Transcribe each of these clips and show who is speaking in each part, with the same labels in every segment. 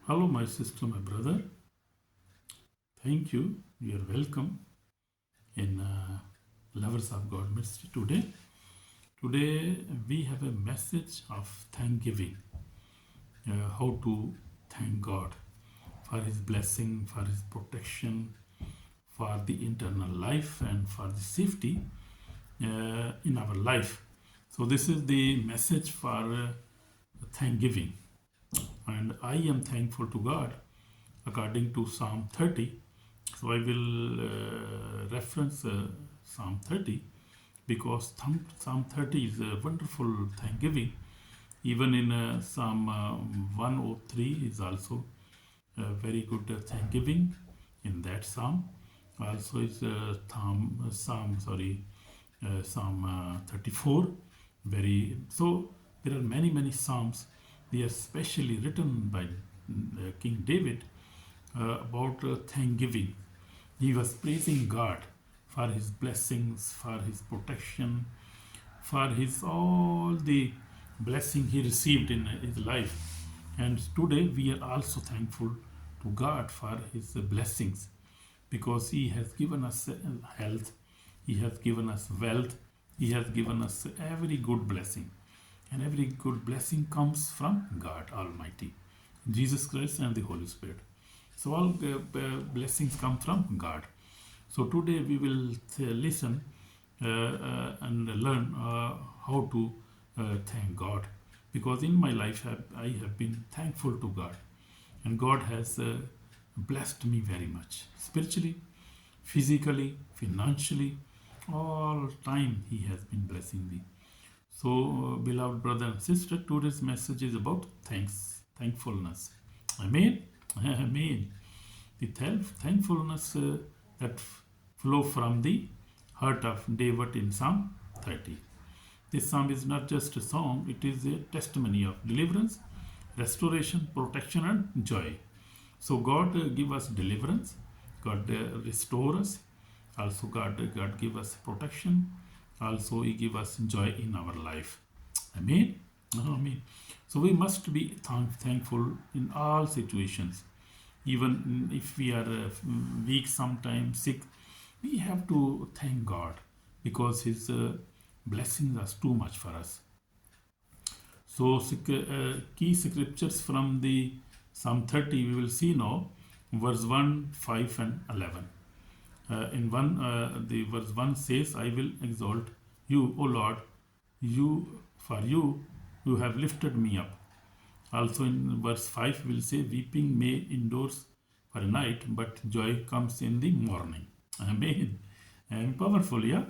Speaker 1: Hello, my sister, my brother. Thank you. You are welcome in Lovers of God Ministry today. Today we have a message of thanksgiving. How to thank God for His blessing, for His protection, for the internal life, and for the safety in our life. So this is the message for thanksgiving, and I am thankful to God according to Psalm 30. So I will reference Psalm 30 because Psalm 30 is a wonderful thanksgiving. Even in Psalm 103 is also a very good thanksgiving in that psalm. Also is Psalm 34. So there are many psalms. They are specially written by King David about thanksgiving. He was praising God for His blessings, for His protection, for His all the blessing He received in His life. And today we are also thankful to God for His blessings, because He has given us health, He has given us wealth, He has given us every good blessing. And every good blessing comes from God Almighty, Jesus Christ and the Holy Spirit. So all blessings come from God. So today we will listen and learn how to thank God, because in my life I have been thankful to God, and God has blessed me very much, spiritually, physically, financially. All time He has been blessing me. So, beloved brother and sister, today's message is about thankfulness. Amen. Amen. The thankfulness that flow from the heart of David in Psalm 30. This psalm is not just a song; it is a testimony of deliverance, restoration, protection, and joy. So God give us deliverance, God restore us. Also God give us protection. Also He give us joy in our life. Amen. Amen. So we must be thankful in all situations. Even if we are weak, sometimes sick, we have to thank God, because His blessings are too much for us. So key scriptures from the Psalm 30 we will see now, verse 1, 5 and 11. The verse 1 says, I will exalt you, O Lord, you have lifted me up. Also in verse 5 will say, weeping may endures for a night, but joy comes in the morning. Amen. And powerful, yeah.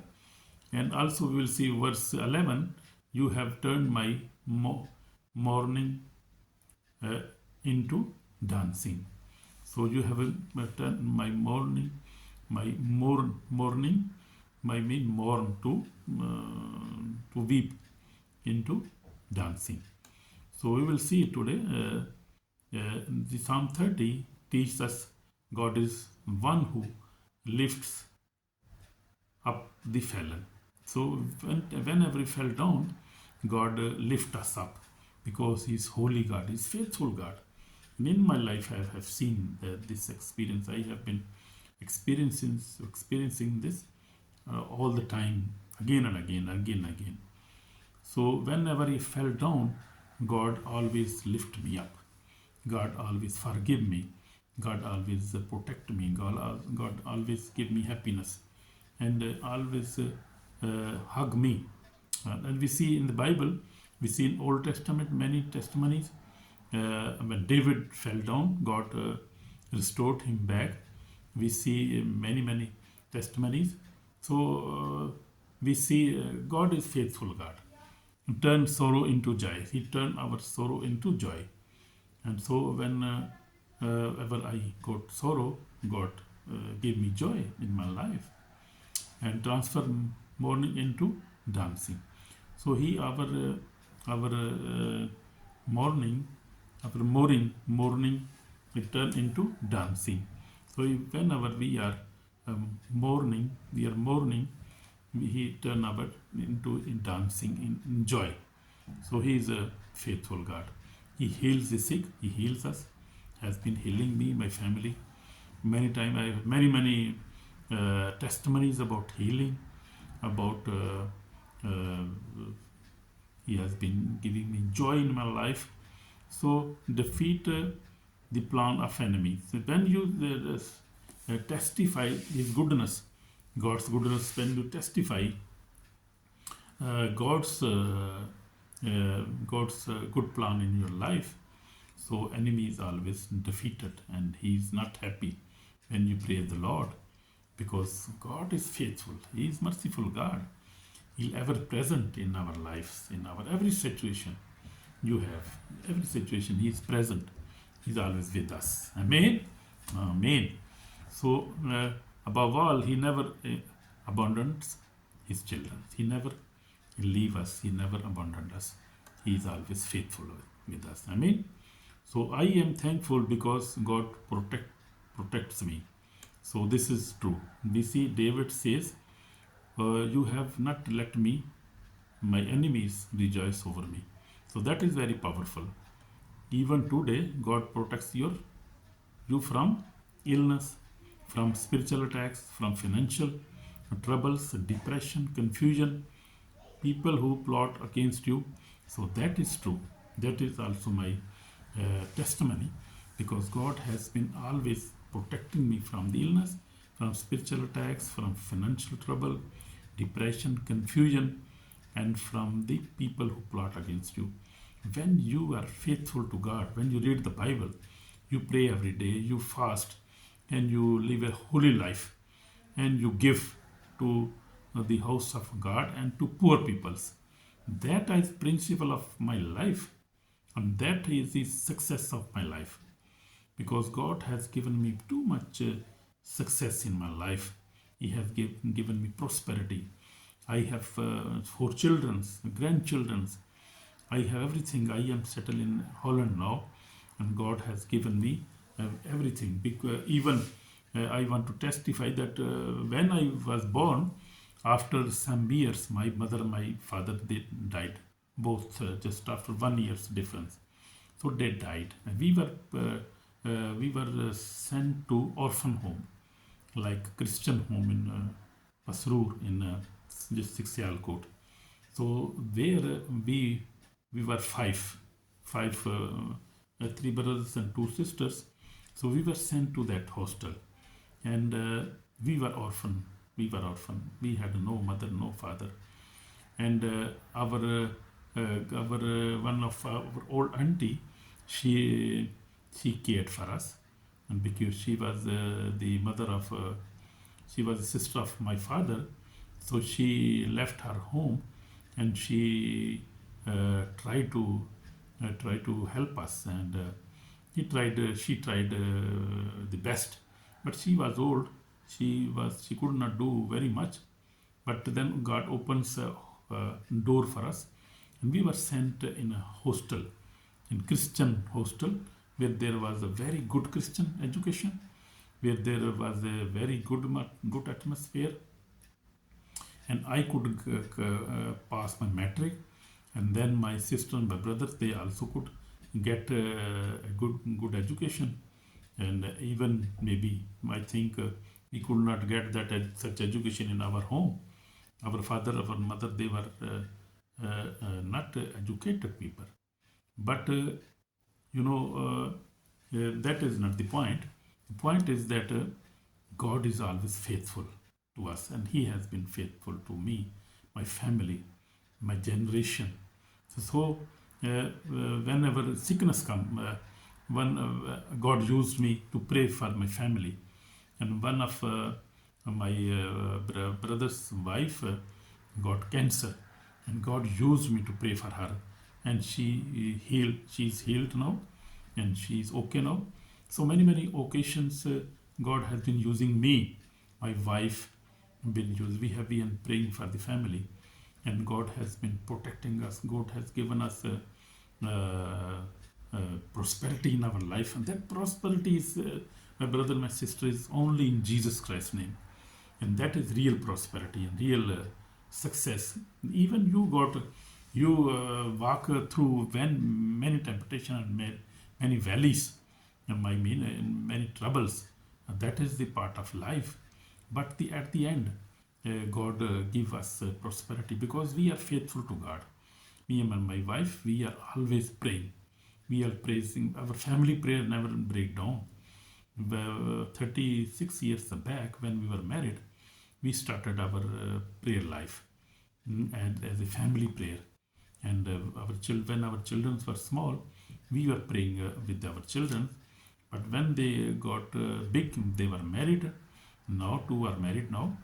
Speaker 1: And also we will see verse 11, you have turned my mourning into dancing. So you have turned my mourning, mourn to weep into dancing. So we will see today the Psalm 30 teaches us God is one who lifts up the fallen. So whenever we fell down, God lifts us up, because He is holy God, He is faithful God. And in my life I have seen this experience. I have been experiencing this all the time, again and again. So whenever I fell down, God always lift me up. God always forgive me. God always protect me. God always give me happiness, and always hug me. And we see in the Bible, we see in Old Testament many testimonies. When David fell down, God restored him back. We see many testimonies. So we see God is faithful God. He turned sorrow into joy. He turned our sorrow into joy. And so whenever I got sorrow, God gave me joy in my life, and transformed mourning into dancing. So He our mourning it turned into dancing. So whenever we are mourning, He turn our into in dancing in joy. So He is a faithful God. He heals the sick. He heals us. has been healing me, my family. Many times I have many testimonies about healing, about He has been giving me joy in my life. So defeat the plan of enemies. So when you testify His goodness, God's goodness, when you testify God's good plan in your life, so enemy is always defeated, and He is not happy when you praise the Lord, because God is faithful. He is merciful God. He is ever present in our lives, in our every situation you have. Every situation He is present. He is always with us. Amen. Amen. So above all, He never abandons His children. He never leave us. He never abandoned us. He is always faithful with us. Amen. So I am thankful because God protects me. So this is true. We see David says, you have not let me, my enemies rejoice over me. So that is very powerful. Even today, God protects you from illness, from spiritual attacks, from financial troubles, depression, confusion, people who plot against you. So that is true. That is also my testimony, because God has been always protecting me from the illness, from spiritual attacks, from financial trouble, depression, confusion, and from the people who plot against you. When you are faithful to God, when you read the Bible, you pray every day, you fast, and you live a holy life, and you give to the house of God and to poor peoples. That is principle of my life, and that is the success of my life, because God has given me too much success in my life. He has given me prosperity. I have 4 children, grandchildren. I have everything. I am settled in Holland now, and God has given me everything. Because even I want to testify that when I was born, after some years, my mother and my father, they died, both just after 1 year's difference. So they died. And we were sent to orphan home, like Christian home in Pasrur in just 6 Sialkot. So there we were five, 3 brothers and 2 sisters. So we were sent to that hostel, and we were orphan. We were orphan. We had no mother, no father, and our one of our old auntie, she cared for us, and because she was the mother of, she was the sister of my father, so she left her home, and she tried to help us, and she tried the best, but she was old. She could not do very much, but then God opens a door for us, and we were sent in a hostel, in Christian hostel, where there was a very good Christian education, where there was a very good atmosphere, and I could pass my matric, and then my sister and my brothers, they also could get a good education, and even maybe I think we could not get that such education in our home. Our father, our mother, they were not educated people, but that is not the point. The point is that God is always faithful to us, and He has been faithful to me, my family, my generation. So whenever sickness come, God used me to pray for my family, and one of my brother's wife got cancer, and God used me to pray for her, and she healed. She's healed now, and she's okay now. So many occasions God has been using me, my wife, been used. We have been praying for the family, and God has been protecting us. God has given us prosperity in our life, and that prosperity is, my brother, my sister, is only in Jesus Christ's name, and that is real prosperity and real success. Even you walk through many temptations and many valleys, in many troubles. That is the part of life. But at the end, God give us prosperity because we are faithful to God. Me and my wife, we are always praying. We are praising. Our family prayer never break down. 36 years back when we were married, we started our prayer life and as a family prayer. And when our children were small, we were praying with our children. But when they got big, they were married. Now two are married now.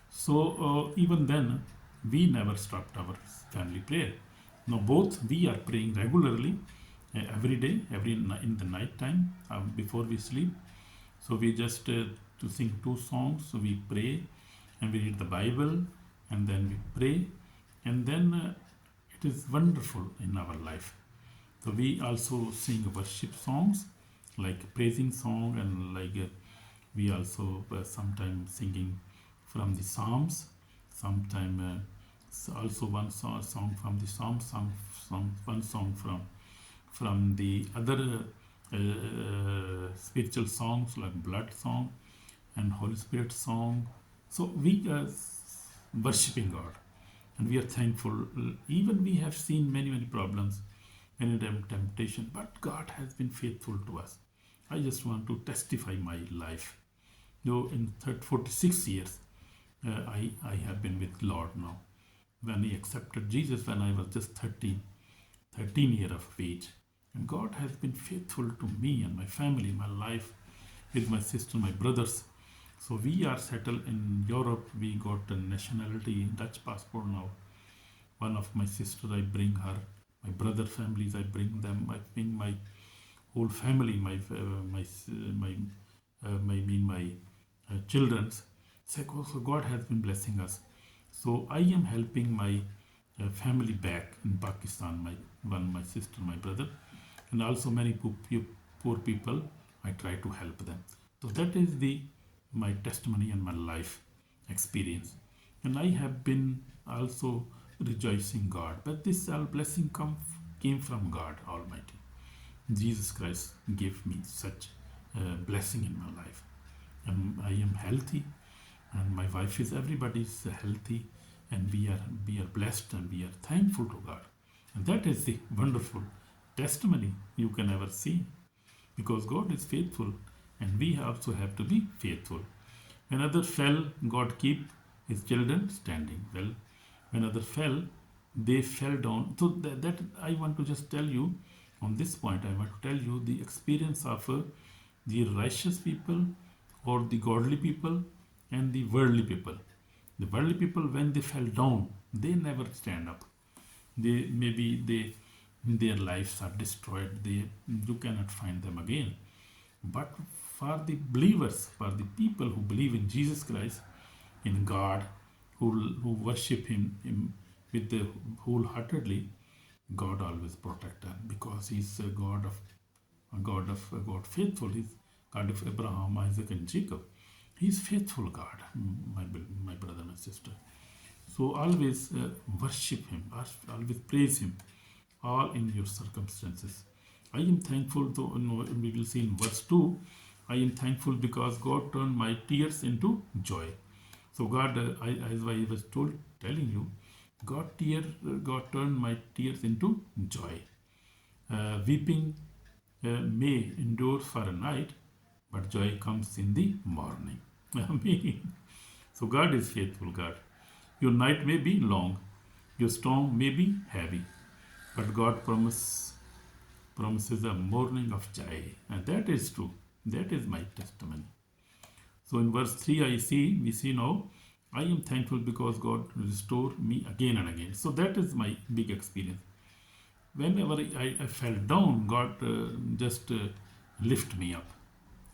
Speaker 1: So even then, we never stopped our family prayer. Now both we are praying regularly every day, in the night time before we sleep. So we just to sing two songs. So we pray and we read the Bible and then we pray, and then it is wonderful in our life. So we also sing worship songs like praising song, and like we also sometimes singing from the Psalms, sometime also one song from the Psalms, one song from the other spiritual songs like blood song and Holy Spirit song. So we are worshiping God, and we are thankful. Even we have seen many problems, many temptation, but God has been faithful to us. I just want to testify my life. In 46 years, I have been with Lord now. When I accepted Jesus when I was just 13 years of age. And God has been faithful to me and my family, my life, with my sister, my brothers. So we are settled in Europe. We got a nationality, Dutch passport now. One of my sister, I bring her. My brother families, I bring them. I bring my whole family, my children's. So God has been blessing us. So I am helping my family back in Pakistan. My sister, my brother, and also many poor people. I try to help them. So that is my testimony and my life experience. And I have been also rejoicing God. But this all blessing came from God Almighty. Jesus Christ gave me such blessing in my life. And I am healthy, and my wife is, everybody is healthy, and we are blessed, and we are thankful to God. And that is the wonderful testimony you can ever see, because God is faithful, and we also have to be faithful. When others fell, God keep his children standing. Well, when others fell, they fell down. So that I want to just tell you on this point. I want to tell you the experience of the righteous people, or the godly people, and the worldly people. The worldly people, when they fell down, they never stand up. Their lives are destroyed. You cannot find them again. But for the believers, for the people who believe in Jesus Christ, in God, who worship Him with the wholeheartedly, God always protects them, because He's a God faithful. He's God of Abraham, Isaac, and Jacob. He's faithful God, my brother, my sister. So always worship Him, always praise Him, all in your circumstances. I am thankful, though we will see in verse 2, I am thankful because God turned my tears into joy. So God, as I was telling you, God turned my tears into joy. Weeping may endure for a night, but joy comes in the morning. Amen. So God is faithful, God. Your night may be long, your storm may be heavy, but God promises a morning of joy. And that is true. That is my testimony. So in verse 3 we see now, I am thankful because God restored me again and again. So that is my big experience. Whenever I fell down, God just lift me up,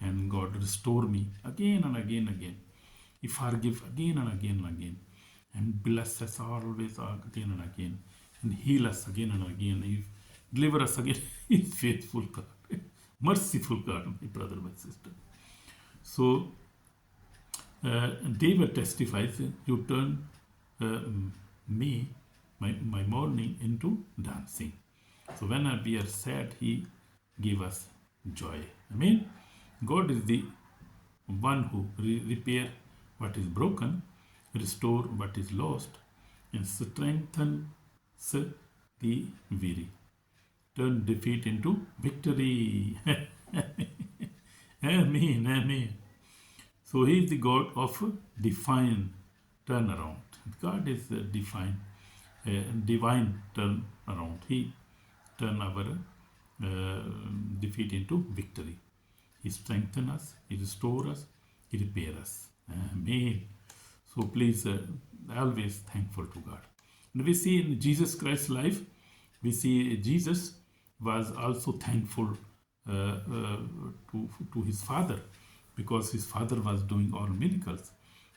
Speaker 1: and God restore me again and again and again. He forgive again and again and again, and bless us always again and again, and heal us again and again. He deliver us again. He is faithful God, merciful God, my brother, my sister. So David testifies, you turn my mourning into dancing. So when we are sad, He give us joy. Amen. God is the one who repair what is broken, restore what is lost, and strengthens the weary. Turn defeat into victory. Amen. Amen. So he is the God of divine turnaround. God is a divine turnaround. He turn our defeat into victory. He strengthen us, He restore us, He repair us. Amen. So please, always thankful to God. And we see in Jesus Christ's life, we see Jesus was also thankful to his Father, because his Father was doing all miracles.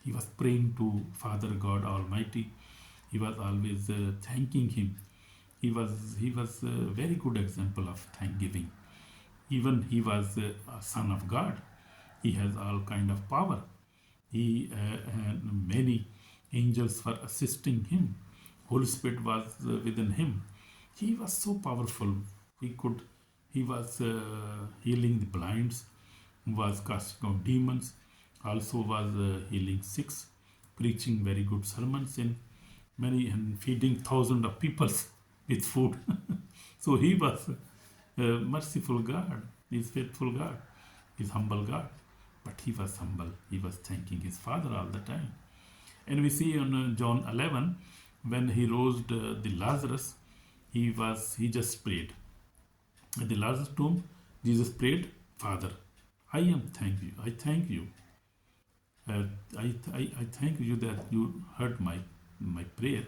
Speaker 1: He was praying to Father God Almighty. He was always thanking Him. He was a very good example of thanksgiving. Even he was a son of God. He has all kind of power. He and many angels were assisting him. Holy Spirit was within him. He was so powerful. He was healing the blinds, was casting out demons, also was healing sick, preaching very good sermons in many, and feeding thousands of people with food. So he was merciful God, He's faithful God, He's humble God. But he was humble. He was thanking his Father all the time. And we see on John 11, when he rose the Lazarus, he just prayed. At the Lazarus tomb, Jesus prayed, Father, I thank you. I thank you. I thank you that you heard my prayer.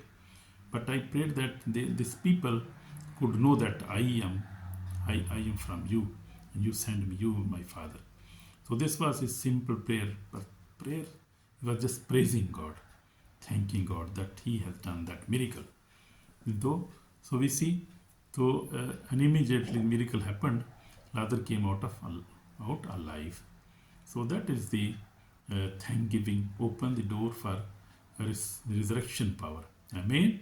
Speaker 1: But I prayed that these people could know that I am from you, and you send me, you, my Father. So this was his simple prayer. But prayer, he was just praising God, thanking God that He has done that miracle. So we see, and immediately the miracle happened. Lazarus came out alive. So that is the thanksgiving. Open the door for resurrection power. Amen.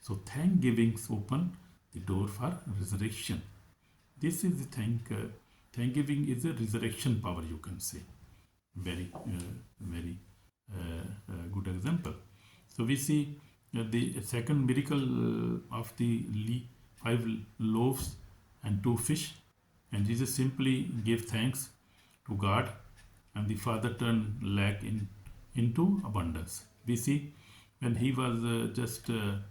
Speaker 1: So thanksgivings open the door for resurrection. This is the thanksgiving is a resurrection power, you can say. Very good example. So we see the second miracle of the 5 loaves and 2 fish, and Jesus simply gave thanks to God, and the Father turned lack into abundance. We see when he was just in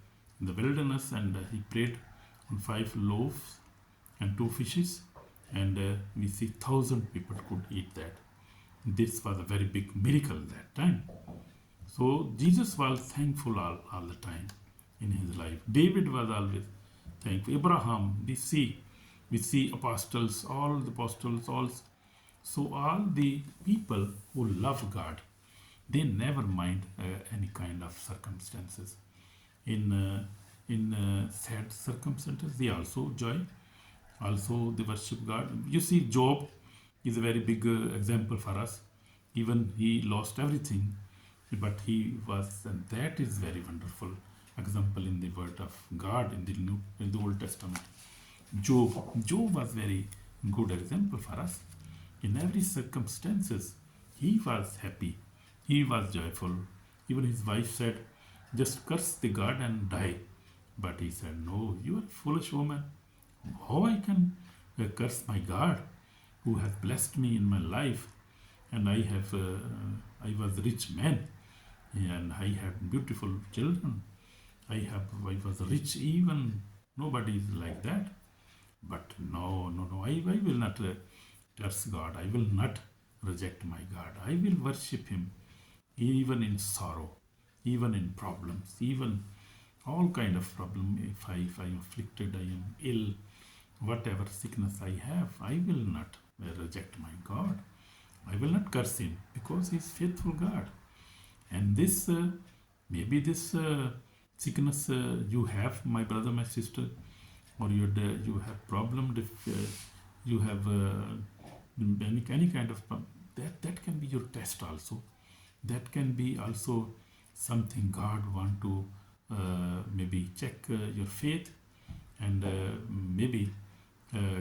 Speaker 1: the wilderness, and he prayed on 5 loaves and 2 fishes, and we see 1,000 people could eat that. This was a very big miracle that time. So Jesus was thankful all the time in his life. David was always thankful. Abraham, we see apostles, all the apostles, so all the people who love God, they never mind any kind of circumstances. In sad circumstances, they also joy. Also, they worship God. You see, Job is a very big example for us. Even he lost everything, but he was, and that is very wonderful example in the Word of God in the Old Testament. Job was very good example for us. In every circumstances, he was happy. He was joyful. Even his wife said, "Just curse the God and die." But he said, "No, you are a foolish woman. How I can curse my God, who has blessed me in my life, and I was a rich man, and I had beautiful children. I was rich, even nobody is like that. But no, I will not curse God. I will not reject my God. I will worship Him, even in sorrow, even in problems, even all kind of problem. If I am afflicted, I am ill, whatever sickness I have, I will not reject my God. I will not curse Him, because He is faithful God. And this, maybe this sickness you have, my brother, my sister, or you have problem, if you have any kind of problem, that can be your test also. That can be also something God want to maybe check your faith, and maybe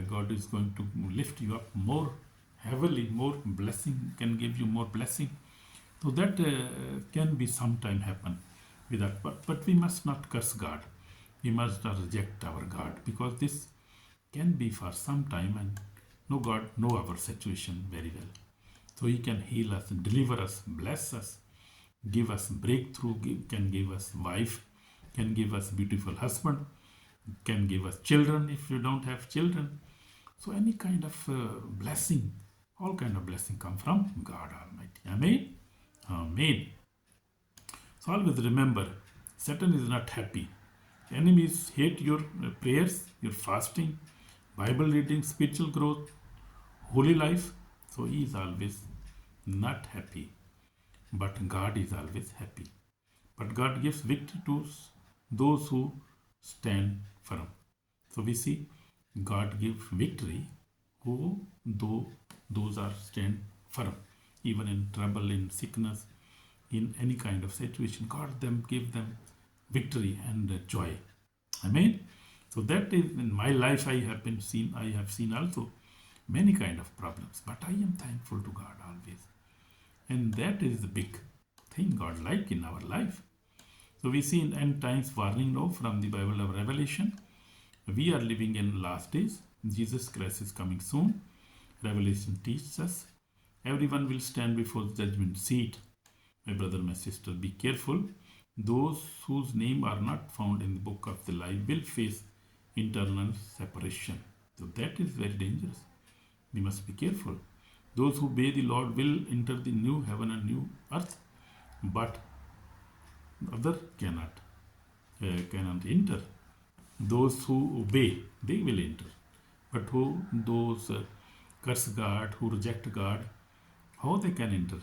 Speaker 1: God is going to lift you up more heavily, more blessing, can give you more blessing. So that can be sometime happen with that. But we must not curse God. We must not reject our God, because this can be for some time, and no, God know our situation very well. So He can heal us, deliver us, bless us, give us breakthrough, can give us wife, can give us beautiful husband, can give us children if you don't have children. So any kind of blessing, all kind of blessing come from God Almighty. Amen. Amen. So always remember, Satan is not happy. Enemies hate your prayers, your fasting, Bible reading, spiritual growth, holy life. So he is always not happy. But God is always happy. But God gives victory to those who stand firm. So we see God gives victory who those are stand firm. Even in trouble, in sickness, in any kind of situation, God give them victory and joy. Amen. So that is in my life I have seen also many kind of problems, but I am thankful to God always. And that is the big thing God like in our life. So we see in end times warning now from the Bible of Revelation. We are living in last days. Jesus Christ is coming soon. Revelation teaches us everyone will stand before the judgment seat. My brother, my sister, be careful. Those whose name are not found in the book of the life will face eternal separation. So that is very dangerous. We must be careful. Those who obey the Lord will enter the new heaven and new earth, but other cannot enter. Those who obey, they will enter. But those curse God, who reject God, how they can enter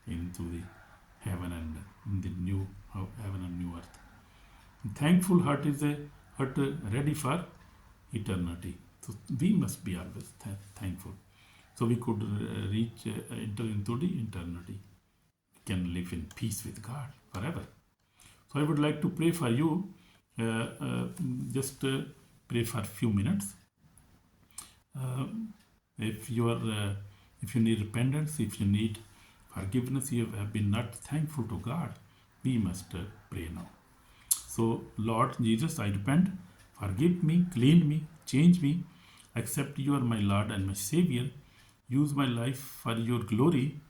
Speaker 1: into the heaven and the new heaven and new earth? Thankful heart is a heart ready for eternity. So we must be always thankful. So we could enter into the eternity. We can live in peace with God forever. So I would like to pray for you. Just pray for a few minutes. If you need repentance, if you need forgiveness, you have been not thankful to God, we must pray now. So Lord Jesus, I repent. Forgive me, clean me, change me. Accept you are my Lord and my Savior. Use my life for your glory.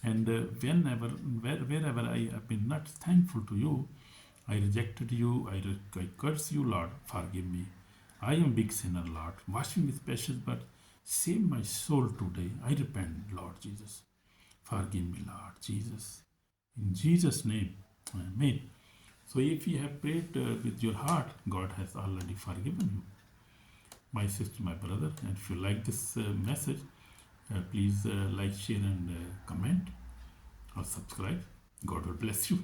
Speaker 1: And wherever I have been not thankful to you, I rejected you, I curse you, Lord, forgive me. I am big sinner, Lord. Wash me with precious blood. Save my soul today. I repent, Lord Jesus. Forgive me, Lord Jesus. In Jesus' name, amen. So if you have prayed with your heart, God has already forgiven you. My sister, my brother, and if you like this message, please like, share, and comment or subscribe. God will bless you.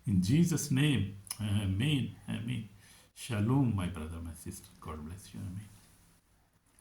Speaker 1: In Jesus' name, amen, amen. Shalom, my brother, my sister. God bless you, amen.